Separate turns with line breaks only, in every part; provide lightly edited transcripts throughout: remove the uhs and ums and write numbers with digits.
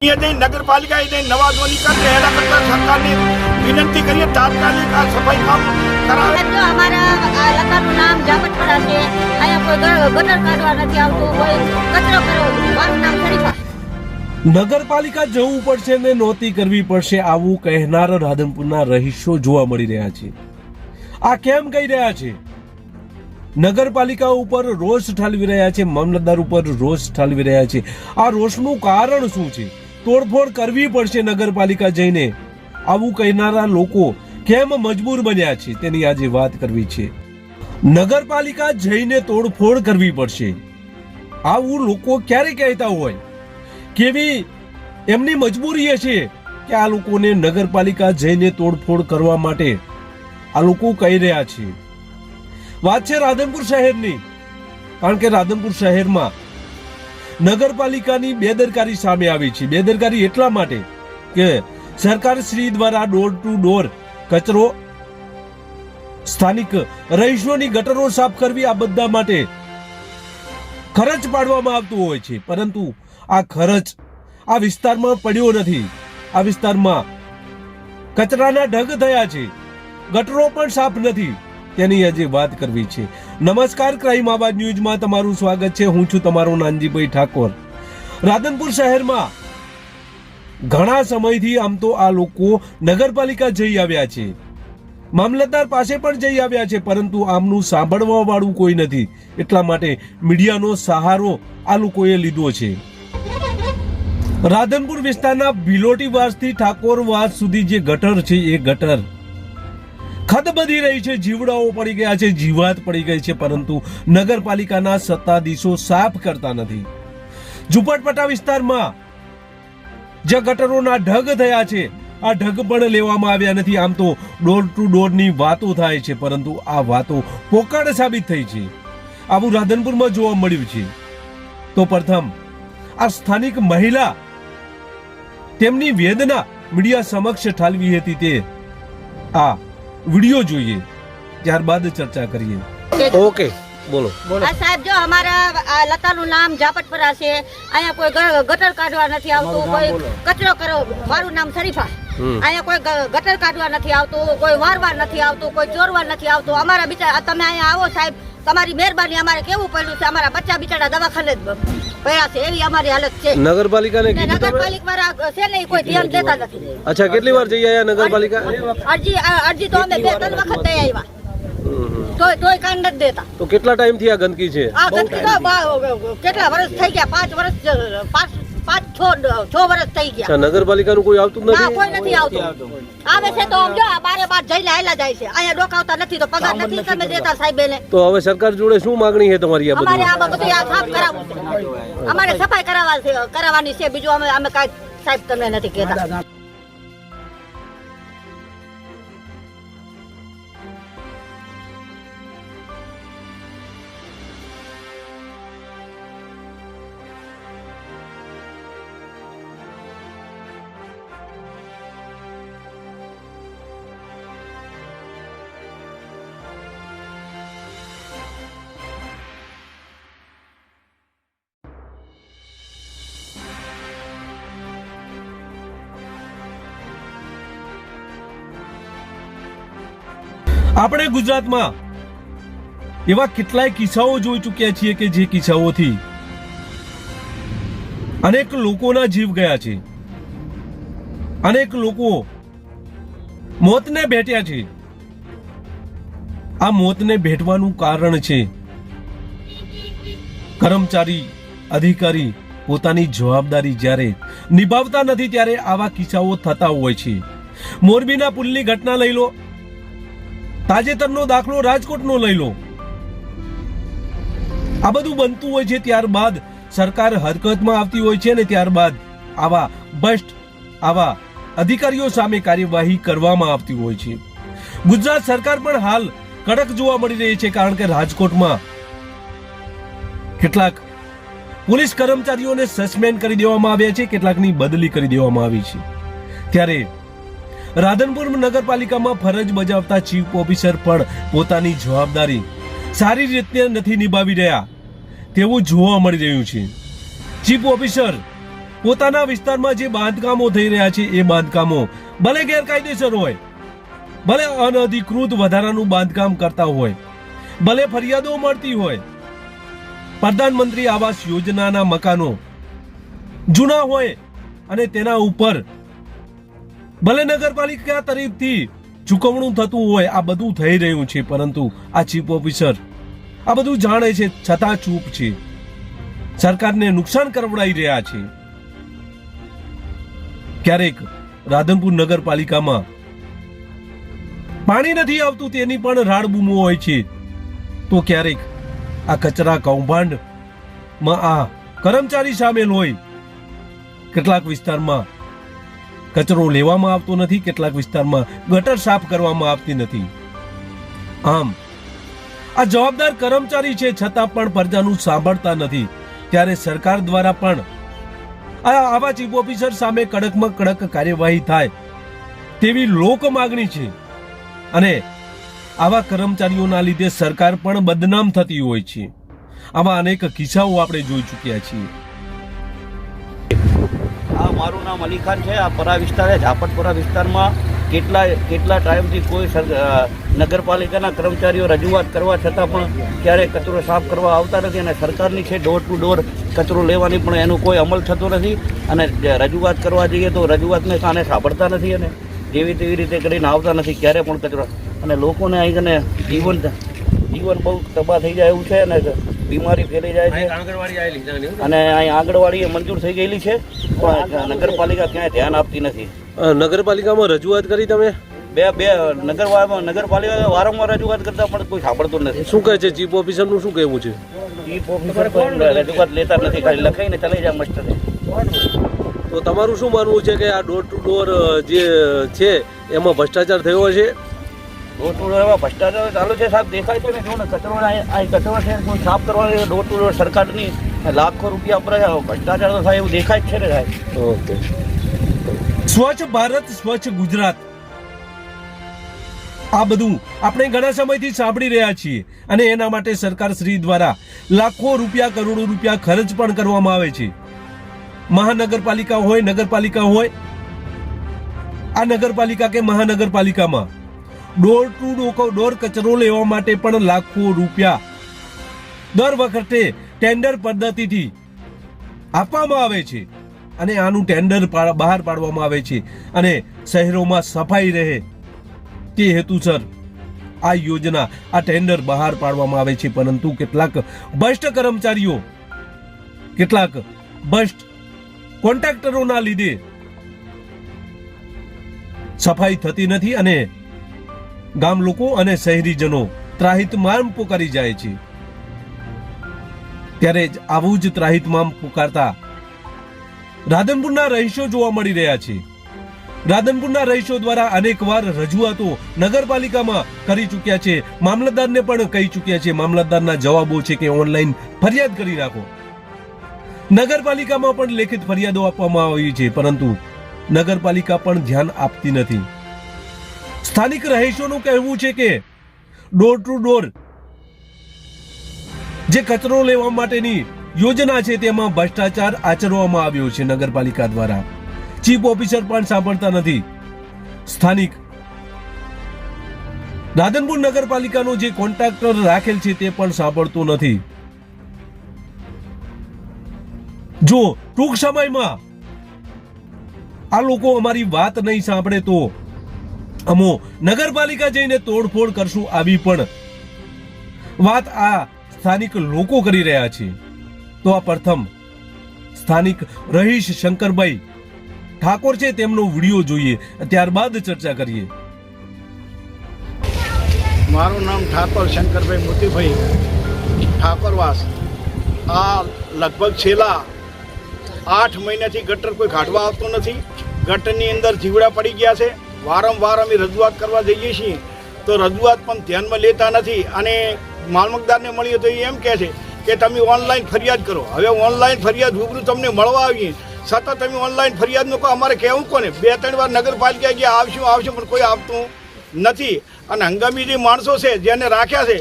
नगरपालिका नवाजोनी कर एना करता सरकार ने विनंती करिए तात्कालिक आ सफाई काम करावे।
जो हमारा लताનું નામ જાપટપરા છે, અહીંયા કોઈ ગટર કાઢવા નથી આવતું, કોઈ કચરો કરો, મારું નામ શરીફા।
નગરપાલિકા જવું પડશે ને નોંધી કરવી પડશે આવું કહેનાર રાધનપુરના રહીશો જોવા મળી રહ્યા છે। આ કેમ કહી રહ્યા છે? નગરપાલિકા ઉપર રોષ ઠાલવી રહ્યા છે, મામલતદાર ઉપર રોષ ઠાલવી રહ્યા છે। આ રોષનું કારણ શું છે? તોડફોડ કરવી પડશે નગરપાલિકા જઈને આવું કહેનારા લોકો કેમ મજબૂર બન્યા છે તેની આજે વાત કરવી છે। નગરપાલિકા જઈને તોડફોડ કરવી પડશે આવું લોકો ક્યારે કહેતા હોય? કેવી એમની મજબૂરી છે કે આ લોકોને નગરપાલિકા જઈને તોડફોડ કરવા માટે આ લોકો કહી રહ્યા છે। વાત છે રાધનપુર શહેરની, કારણ કે રાધનપુર શહેરમાં નગરપાલિકાની બેદરકારી સામે આવી છે। બેદરકારી એટલા માટે કે સરકાર શ્રી દ્વારા ડોર ટુ ડોર કચરો, સ્થાનિક રહીશોની ગટરો સાફ કરવી, આ બધા માટે ખર્ચ પાડવામાં આવતું હોય છે, પરંતુ આ ખર્ચ આ વિસ્તારમાં પડ્યો નથી। આ વિસ્તારમાં કચરાના ઢગ થયા છે, ગટરો પણ સાફ નથી, તેની આજે વાત કરવી છે। નમસ્કાર, ક્રાઇમ આવાજ ન્યૂઝમાં તમારું સ્વાગત છે। હું છું તમારો નાનજીભાઈ ઠાકોર। રાધનપુર શહેરમાં ઘણા સમયથી આમ તો આ લોકો નગરપાલિકા જઈ આવ્યા છે, મામલતદાર પાસે પણ જઈ આવ્યા છે, પરંતુ આમનું સાંભળવા વાળું કોઈ નથી, એટલા માટે મીડિયાનો સહારો આ લોકોએ લીધો છે। રાધનપુર વિસ્તારના ભીલોટીવાસથી ઠાકોરવાસ સુધી જે ગટર છે એ ગટર ખદબદી રહી છે, જીવડાઓ પડી ગયા છે, જીવાત પડી ગઈ છે, પરંતુ નગરપાલિકાના સત્તાધીશો સાફ કરતા નથી। ઝુંપડપટ્ટા વિસ્તારમાં જે ગટરોના ઢગ થયા છે આ ઢગ પણ લેવામાં આવ્યા નથી। આમ તો ડોર ટુ ડોરની વાતો થાય છે, પરંતુ આ વાતો પોકળ સાબિત થઈ છે, આવું રાધનપુરમાં જોવા મળ્યું છે। તો પ્રથમ આ સ્થાનિક મહિલા તેમની વેદના મીડિયા સમક્ષ ઠાલવી હતી, તે આ વિડિયો જોઈએ, ત્યારબાદ ચર્ચા કરીએ। ઓકે, બોલો।
આ સાહેબ જો અમારા લતાનું નામ જાપટપરા છે, અહીંયા કોઈ ગટર કાઢવા નથી આવતું, કોઈ કચરો કરો, મારું નામ શરીફા। અહીંયા કોઈ ગટર કાઢવા નથી આવતું, કોઈ વારવા નથી આવતું, કોઈ ચોરવા નથી આવતું। અમારા બિચારા તમે અહીંયા આવો સાહેબ, તમારી મહેરબાની, અમારે કેવું પડ્યું છે, અમારા બચ્ચા બિચારા દવાખાને જ પડ્યા છે, એવી અમારી હાલત છે।
નગરપાલિકાને
નગરપાલિકા છે ને કોઈ ધ્યાન દેતા નથી।
અચ્છા, કેટલી વાર જઈ આયા નગરપાલિકા?
અરજી તો અમે 2-3 વખત દઈ આવ્યા, તોય કાન નથી દેતા।
તો કેટલા ટાઈમ થી આ ગંદકી છે?
આ ગંદકી તો કેટલા વર્ષ થઈ ગયા? 5 વર્ષ 5-6 વર્ષ થઈ ગયા।
નગરપાલિકાનું કોઈ આવતું
ના,
નથી?
કોઈ નથી આવતું। આવે છે તો જો બારે બાર જઈને હાલા જાય છે, અહીંયા ડોકાવતા નથી, તો પગાર નથી તમે દેતા સાહેબને।
તો હવે સરકાર જોડે શું માંગણી છે તમારી? આ
અમારે
બધું
આ બધું આ સાફ કરાવવું છે, અમારે સફાઈ કરાવવાની છે, બીજું અમે કાંઈ સાહેબ તમને નથી કહેતા।
આપણે ગુજરાતમાં એવા કેટલાય કિસ્સાઓ જોઈ ચૂક્યા છીએ કે જે કિસ્સાઓથી અનેક લોકોના જીવ ગયા છે, અનેક લોકો મોતને ભેટ્યા છે। આ મોતને ભેટવાનું કારણ છે કર્મચારી, અધિકારી પોતાની જવાબદારી જ્યારે નિભાવતા નથી ત્યારે આવા કિસ્સાઓ થતા હોય છે। મોરબીના પુલની ઘટના લઈ લો, તાજેતરનો દાખલો રાજકોટનો લઈ લો, આ બધું બનતું હોય છે, ત્યારબાદ સરકાર હરકતમાં આવતી હોય છે ને ત્યારબાદ આવા ભ્રષ્ટ, આવા અધિકારીઓ સામે કાર્યવાહી કરવામાં આવતી હોય છે। ગુજરાત સરકાર પણ હાલ કડક જોવા મળી રહી છે, કારણ કે રાજકોટમાં કેટલાક પોલીસ કર્મચારીઓને સસ્પેન્ડ કરી દેવામાં આવ્યા છે, કેટલાકની બદલી કરી દેવામાં આવી છે। ત્યારે રાધનપુર નગરપાલિકામાં ફરજ બજાવતા ચીફ ઓફિસર પણ પોતાની જવાબદારી સારી રીતે નથી નિભાવી રહ્યા તેવું જોવા મળી રહ્યું છે। ચીફ ઓફિસર પોતાના વિસ્તારમાં જે બાંધકામો થઈ રહ્યા છે એ બાંધકામો ભલે ગેરકાયદેસર હોય, ભલે અનધિકૃત વધારાનું બાંધકામ કરતા હોય, ભલે ફરિયાદો મળતી હોય, પ્રધાનમંત્રી આવાસ યોજનાના મકાનો જૂના હોય અને તેના ઉપર ભલે નગરપાલિકા તરફથી ચૂકવણું થતું હોય, આ બધું થઈ રહ્યું છે, પરંતુ આ ચીફ ઓફિસર આ બધું જાણે છે છતાં ચૂપ છે, સરકારને નુકસાન કરવડાવી રહ્યા છે. ક્યારેક રાધનપુર નગરપાલિકામાં પાણી નથી આવતું તેની પણ રાડબૂમો હોય છે, તો ક્યારેક આ કચરા કૌભાંડમાં આ કર્મચારી સામેલ હોય. કેટલાક વિસ્તારમાં કચરો લેવામાં આવતો નથી, કેટલાક વિસ્તારમાં ગટર સાફ કરવામાં આવતી નથી. આમ આ જવાબદાર કર્મચારી છે છતાં પણ પ્રજાનું સાંભળતા નથી. ત્યારે સરકાર દ્વારા પણ આવા ચીફ ઓફિસર સામે કડકમાં કડક કાર્યવાહી થાય તેવી લોક માંગણી છે. અને આવા કર્મચારીઓના લીધે સરકાર પણ બદનામ થતી હોય છે. આવા અનેક કિસ્સાઓ આપણે જોઈ ચૂક્યા છીએ.
મારું નામ અલી ખાન છે. આ પરા વિસ્તાર છે, ઝાપટપરા વિસ્તારમાં કેટલા ટાઈમથી કોઈ નગરપાલિકાના કર્મચારીઓ રજૂઆત કરવા છતાં પણ ક્યારેય કચરો સાફ કરવા આવતા નથી. અને સરકારની છે ડોર ટુ ડોર કચરો લેવાની, પણ એનું કોઈ અમલ થતો નથી. અને રજૂઆત કરવા જઈએ તો રજૂઆતને કાને સાંભળતા નથી અને જેવી તેવી રીતે કરીને આવતા નથી ક્યારે પણ કચરો. અને લોકોને અહીં કને જીવન બહુ તબાહ થઈ જાય એવું છે અને બીમારી ફેલાઈ જાય છે. અને અહીં આંગણવાડી મંજૂર થઈ ગયેલી છે પણ નગરપાલિકા ક્યાંય ધ્યાન આપતી નથી.
નગરપાલિકામાં રજૂઆત કરી તમે?
બે નગરપાલિકા વારંવાર રજૂઆત કરતા પણ કોઈ સાંભળતું નથી.
શું કહે છે ચીફ ઓફિસરનું શું કહેવું છે?
ચીફ ઓફિસર રજૂઆત લેતા નથી, ખાલી લખાઈને ચલાઈ જાય મસ્ત.
તો તમારું શું માનવું છે કે આ ડોર ટુ ડોર જે છે એમાં ભ્રષ્ટાચાર થયો છે?
ડોર ટુ ડોર એમાં ભ્રષ્ટાચાર ચાલુ છે સાહેબ, દેખાય છે ને. જો ને કચરો અહીં કચરો છે કોઈ સાફ કરવાની ડોર ટુ ડોર સરકારની લાખો રૂપિયા વપરાય, ભ્રષ્ટાચાર તો થાય એવું દેખાય જ છે ને સાહેબ.
ઓકે. સ્વચ્છ ભારત સ્વચ્છ ગુજરાત આ બધું આપણે ઘણા સમયથી સાંભળી રહ્યા છીએ અને એના માટે સરકાર શ્રી દ્વારા લાખો રૂપિયા કરોડો રૂપિયા ખર્ચ પણ કરવામાં આવે છે. મહાનગરપાલિકા હોય, નગરપાલિકા હોય, આ નગરપાલિકા કે મહાનગરપાલિકામાં ડોર ટુ ડોર કચરો લેવા માટે પણ લાખો રૂપિયા દર વખતે ટેન્ડર પદ્ધતિથી આપવામાં આવે છે અને આનું ટેન્ડર બહાર પાડવામાં આવે છે અને શહેરોમાં સફાઈ રહે તે હેતુસર આ યોજના, આ ટેન્ડર બહાર પાડવામાં આવે છે. પરંતુ કેટલાક ભ્રષ્ટ કર્મચારીઓ, કેટલાક ભ્રષ્ટ કોન્ટ્રાક્ટરોના લીધે સફાઈ થતી નથી અને ગામ લોકો અને શહેરીજનો ત્રાહિતમામ પુકારી જાય છે. ત્યારે જ આવું જ ત્રાહિતમામ પુકારતા રાધનપુરના રહીશો જોવા મળી રહ્યા છે. રાધનપુરના રહીશો દ્વારા અનેકવાર રજૂઆતો નગરપાલિકામાં કરી ચૂક્યા છે, મામલતદારને પણ કહી ચૂક્યા છે. મામલતદારના જવાબો છે કે ઓનલાઈન ફરિયાદ કરી નાખો. નગરપાલિકામાં પણ લેખિત ફરિયાદો આપવામાં આવી છે, પરંતુ નગરપાલિકા પણ ધ્યાન આપતી નથી. સ્થાનિક રહીશોનું કહેવું છે કે ડોર ટુ ડોર જે કચરો લેવા માટેની યોજના છે તેમાં ભ્રષ્ટાચાર આચરવામાં આવ્યો છે નગરપાલિકા દ્વારા. ચીફ ઓફિસર પણ સાંભળતા નથી. સ્થાનિક રાધનપુર નગરપાલિકાનો જે કોન્ટ્રાક્ટર રાખેલ છે તે પણ સાંભળતો નથી. જો ટૂંક સમયમાં આ લોકો અમારી વાત નહીં સાંભળે તો અમો નગરપાલિકા જઈને તોડફોડ કરશું, આવી પણ વાત આ સ્થાનિક લોકો કરી રહ્યા છે. તો આ પ્રથમ સ્થાનિક રહીશ શંકરભાઈ ઠાકોર છે તેમનો વિડીયો જોઈએ, ત્યારબાદ ચર્ચા કરીએ.
મારું નામ ઠાકોર શંકરભાઈ મોતીભાઈ ઠાકોરવાસ. આ લગભગ છેલ્લા 8 મહિનાથી ગટર કોઈ કાઢવા આવતો નથી. ગટરની અંદર જીવડા પડી ગયા છે. વારંવાર અમે રજૂઆત કરવા જઈએ છીએ તો રજૂઆત પણ ધ્યાનમાં લેતા નથી. અને મામલતદારને મળીએ તો એ એમ કહે છે કે તમે ઓનલાઈન ફરિયાદ કરો. હવે ઓનલાઈન ફરિયાદ રૂબરૂ તમને મળવા આવીએ, સતત તમે ઓનલાઈન ફરિયાદ નો કહો. અમારે કહેવું કોને? 2-3 વાર નગરપાલિકા ગયા આવશું પણ કોઈ આવતું નથી. અને હંગામી જે માણસો છે જેને રાખ્યા છે,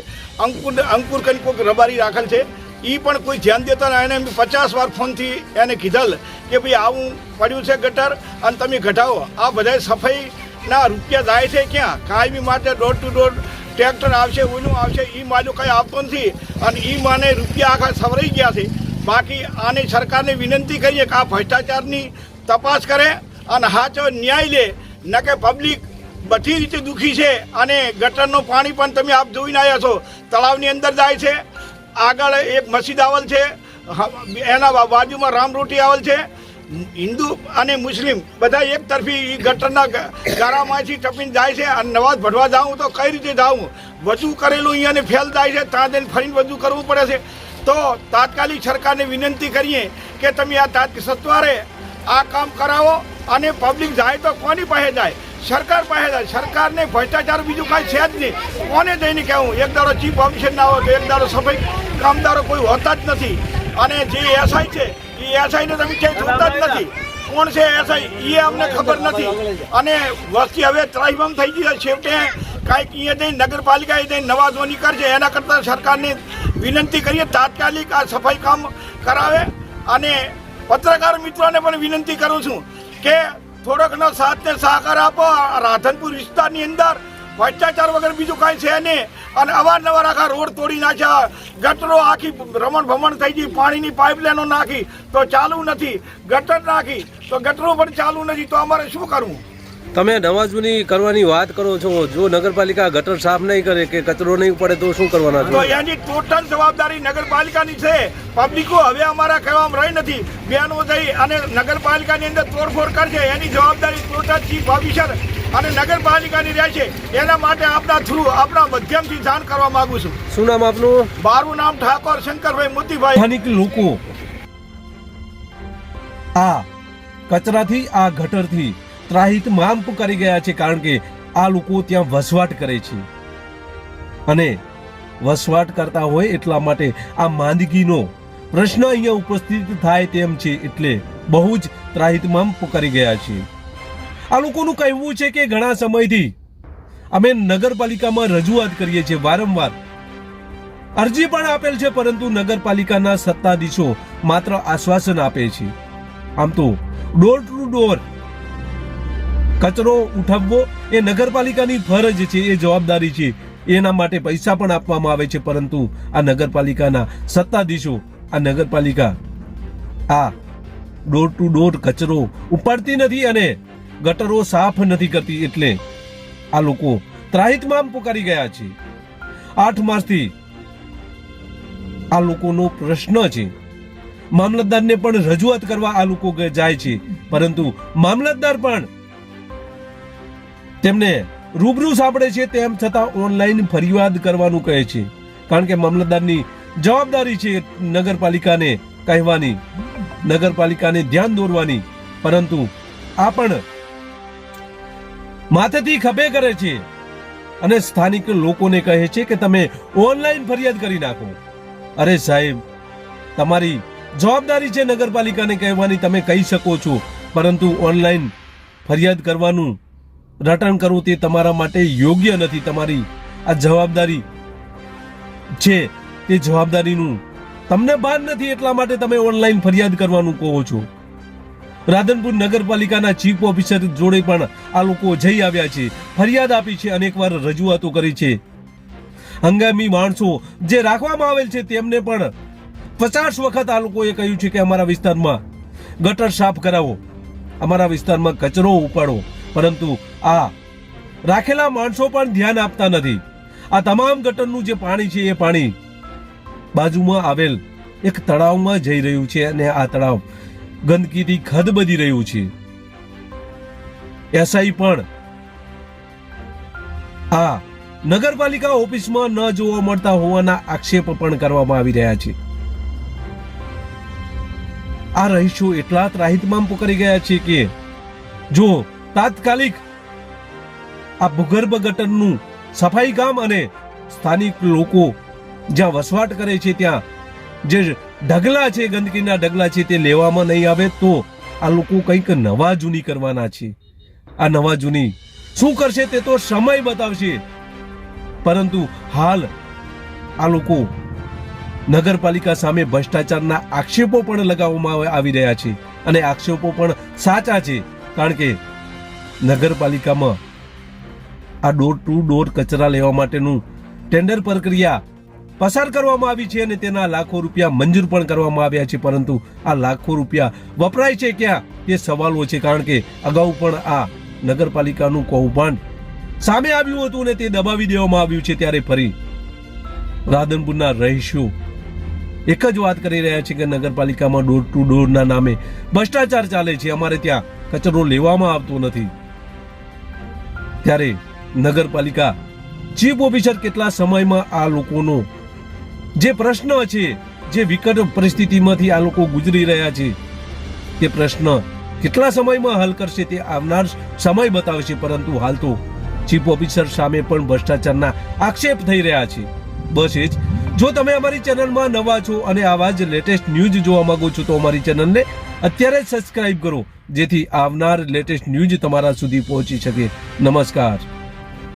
અંકુર કરીને કોઈક રબારી રાખેલ છે, એ પણ કોઈ ધ્યાન દેતા નહીં. એને 50 વાર ફોનથી એને કીધેલ કે ભાઈ આવું પડ્યું છે ગટર અને તમે ઘટાવો. આ બધા સફાઈના રૂપિયા જાય છે ક્યાં? કાયમી માટે ડોર ટુ ડોર ટ્રેક્ટર આવશે, ઓલું આવશે, એ માલું કંઈ આવતો નથી અને એ માને રૂપિયા આખા સવરાઈ ગયા છે. બાકી આની સરકારને વિનંતી કરીએ કે આ ભ્રષ્ટાચારની તપાસ કરે અને સાચો ન્યાય લે. ન કે પબ્લિક બધી રીતે દુઃખી છે અને ગટરનું પાણી પણ તમે આપ જોઈને આવ્યા છો, તળાવની અંદર જાય છે. આગળ એક મસ્જિદ આવેલ છે, એના બાજુમાં રામરોટી આવેલ છે. હિન્દુ અને મુસ્લિમ બધા એક તરફી ગટરના ગારામાંથી ટપીને જાય છે અને નમાઝ ભરવા જાઉં તો કઈ રીતે જાઉં? વધુ કરેલું અહીંયાને ફેલ જાય છે, ત્યાં જઈને ફરીને વધુ કરવું પડે છે. તો તાત્કાલિક સરકારને વિનંતી કરીએ કે તમે આ સત્વરે આ કામ કરાવો અને પબ્લિક જાય તો કોની પાસે જાય? સરકાર પાસે જાય. સરકારને ભ્રષ્ટાચાર બીજું કાંઈ છે જ નહીં. કોને જઈને કહેવું? એક દાડો ચીફ ઓફિસર ના હોય તો એક દાડો સફાઈ કામદારો કોઈ હોતા જ નથી. અને જે એસઆઈ છે એ એસઆઈને તમે ક્યાંય જોતા જ નથી. કોણ છે એસઆઈ એ અમને ખબર નથી. અને વસ્તી હવે ત્રાહિમામ થઈ ગઈ છે. છેવટે કાંઈક અહીંયા જઈને નગરપાલિકાએ જઈને નવાજોની કરશે. એના કરતાં સરકારને વિનંતી કરીએ તાત્કાલિક આ સફાઈ કામ કરાવે. અને પત્રકાર મિત્રોને પણ વિનંતી કરું છું કે થોડોકનો સાથ ને સહકાર આપો. રાધનપુર વિસ્તારની અંદર ભ્રષ્ટાચાર વગર બીજું કાંઈ છે નહીં. અને અવારનવાર આખા રોડ તોડી નાખ્યા, ગટરો આખી રમણ ભમણ થઈ ગઈ, પાણીની પાઇપલાઈનો નાખી તો ચાલુ નથી, ગટર નાખી તો ગટરો પણ ચાલુ નથી. તો અમારે શું કરવું?
તમે નમાજની કરવાની વાત કરો છો, જો નગરપાલિકા ગટર સાફ નહીં કરે કે કચરો નહીં પડે તો શું કરવાના છો?
તો એની ટોટલ જવાબદારી નગરપાલિકાની છે. પબ્લિકો હવે અમારા કહેવામાં રહી નથી. બેનો જઈ અને નગરપાલિકાની અંદર તોડફોડ કરશે એની જવાબદારી ટોટલ ચીફ ઓફિસર અને નગરપાલિકાની રહેશે. એના માટે આપણા થ્રુ આપણા માધ્યમથી જાણ કરવા માંગુ છું.
શું નામ આપનું?
મારું નામ ઠાકોર શંકરભાઈ મોતીભાઈ.
સ્થાનિક લોકો આ કચરાથી આ ગટરથી ત્રાહિમામ કરી ગયા છે, કારણ કે આ લોકો ત્યાં વસવાટ કરે છે અને વસવાટ કરતા હોય એટલા માટે આ માંદગીનો પ્રશ્ન અહીંયા ઉપસ્થિત થાય તેમ છે. એટલે બહુ જ ત્રાહિમામ કરી ગયા છે. આ લોકોનું કહેવું છે કે ઘણા સમયથી અમે નગરપાલિકામાં રજૂઆત કરીએ છીએ, વારંવાર અરજી પણ આપેલ છે, પરંતુ નગરપાલિકાના સત્તાધીશો માત્ર આશ્વાસન આપે છે. આમ તો ડોર ટુ ડોર કચરો ઉઠાવવો એ નગરપાલિકાની ફરજ છે, એ જવાબદારી છે. એના માટે પૈસા પણ આપવામાં આવે છે, પરંતુ આ નગરપાલિકાના સત્તાધીશો આ નગરપાલિકા આ ડોર ટુ ડોર કચરો ઉપાડતી નથી અને ગટરો સાફ નથી કરતી. એટલે આ લોકો ત્રાહિમામ પુકારી ગયા છે. 8 માસથી આ લોકોનો પ્રશ્ન છે. મામલતદારને પણ રજૂઆત કરવા આ લોકો જાય છે, પરંતુ મામલતદાર પણ તેમને રૂબરૂ સાંભળે છે, તેમ છતાં ઓનલાઈન ફરિયાદ કરવાનું કહે છે. કારણ કે મામલતદારની જવાબદારી છે નગરપાલિકાને કહેવાની, નગરપાલિકાને ધ્યાન દોરવાની, પરંતુ આ પણ માથેથી ખભે કરે છે અને સ્થાનિક લોકોને કહે છે કે તમે ઓનલાઈન ફરિયાદ કરી નાખો. અરે સાહેબ, તમારી જવાબદારી છે નગરપાલિકાને કહેવાની, તમે કહી શકો છો, પરંતુ ઓનલાઈન ફરિયાદ કરવાનું રટણ કરવું તે તમારા માટે યોગ્ય નથી. તમારી આ જવાબદારી છે, તે જવાબદારીનું તમને ભાન નથી, એટલા માટે તમે ઓનલાઈન ફરિયાદ કરવાનું કહો છો. રાધનપુર નગરપાલિકાના ચીફ ઓફિસર જોડે પણ આ લોકો જઈ આવ્યા છે, ફરિયાદ આપી છે, અનેકવાર રજૂઆતો કરી છે. હંગામી માણસો જે રાખવામાં આવેલ છે તેમને પણ 50 વખત આ લોકોએ કહ્યું છે કે અમારા વિસ્તારમાં ગટર સાફ કરાવો, અમારા વિસ્તારમાં કચરો ઉપાડો, પરંતુ આ રાખેલા માણસો પણ ધ્યાન આપતા નથી. આ તમામ ગટરનું જે પાણી છે એ પાણી બાજુમાં આવેલ એક તળાવમાં જઈ રહ્યું છે અને આ તળાવ ગંદકીથી ખદબદી રહ્યું છે. એસઆઈ પણ આ નગરપાલિકા ઓફિસમાં ન જોવા મળતા હોવાના આક્ષેપ પણ કરવામાં આવી રહ્યા છે. આ રહીશો એટલા ત્રાહિમામ કરી ગયા છે કે જો તાત્કાલિક આ ભૂગર્ભ ગટરનું સફાઈ કામ અને સ્થાનિક લોકો જ્યાં વસવાટ કરે છે ત્યાં જે ઢગલા છે, ગંદકીના ઢગલા છે, તે લેવામાં નહીં આવે તો આ લોકો કંઈક નવા જૂની કરવાના છે. આ નવા જૂની શું કરશે તે તો સમય બતાવશે, પરંતુ હાલ આ લોકો નગરપાલિકા સામે ભ્રષ્ટાચારના આક્ષેપો પણ લગાવવામાં આવી રહ્યા છે અને આક્ષેપો પણ સાચા છે, કારણ કે નગરપાલિકામાં આ ડોર ટુ ડોર કચરા લેવા માટેનું ટેન્ડર પ્રક્રિયા પસાર કરવામાં આવી છે અને તેના લાખો રૂપિયા મંજૂર પણ કરવામાં આવ્યા છે, પરંતુ આ લાખો રૂપિયા વપરાય છે ક્યાં તે સવાલો છે, કારણ કે અગાઉ પણ આ નગરપાલિકાનું કૌભાંડ સામે આવ્યું હતું ને તે દબાવી દેવામાં આવ્યું છે. ત્યારે ફરી રાધનપુરના રહીશો એક જ વાત કરી રહ્યા છે કે નગરપાલિકામાં ડોર ટુ ડોરના નામે ભ્રષ્ટાચાર ચાલે છે, અમારે ત્યાં કચરો લેવામાં આવતો નથી. ત્યારે નગરપાલિકા ચીફ ઓફિસર કેટલા સમયમાં આ લોકોનો જે પ્રશ્ન છે, જે વિકટ પરિસ્થિતિમાંથી આ લોકો ગુજરી રહ્યા છે, તે પ્રશ્ન કેટલા સમયમાં હલ કરશે તે આવનાર સમય બતાવશે. પરંતુ હાલ તો ચીફ ઓફિસર સામે પણ ભ્રષ્ટાચારના આક્ષેપ થઈ રહ્યા છે. બસ એ જ. જો તમે અમારી ચેનલમાં નવા છો અને આવા જ લેટેસ્ટ ન્યૂઝ જોવા માંગો છો તો અમારી ચેનલને અત્યારે જ સબસ્ક્રાઇબ કરો, જેથી આવનાર લેટેસ્ટ ન્યૂઝ તમારા સુધી પહોંચી શકે. નમસ્કાર.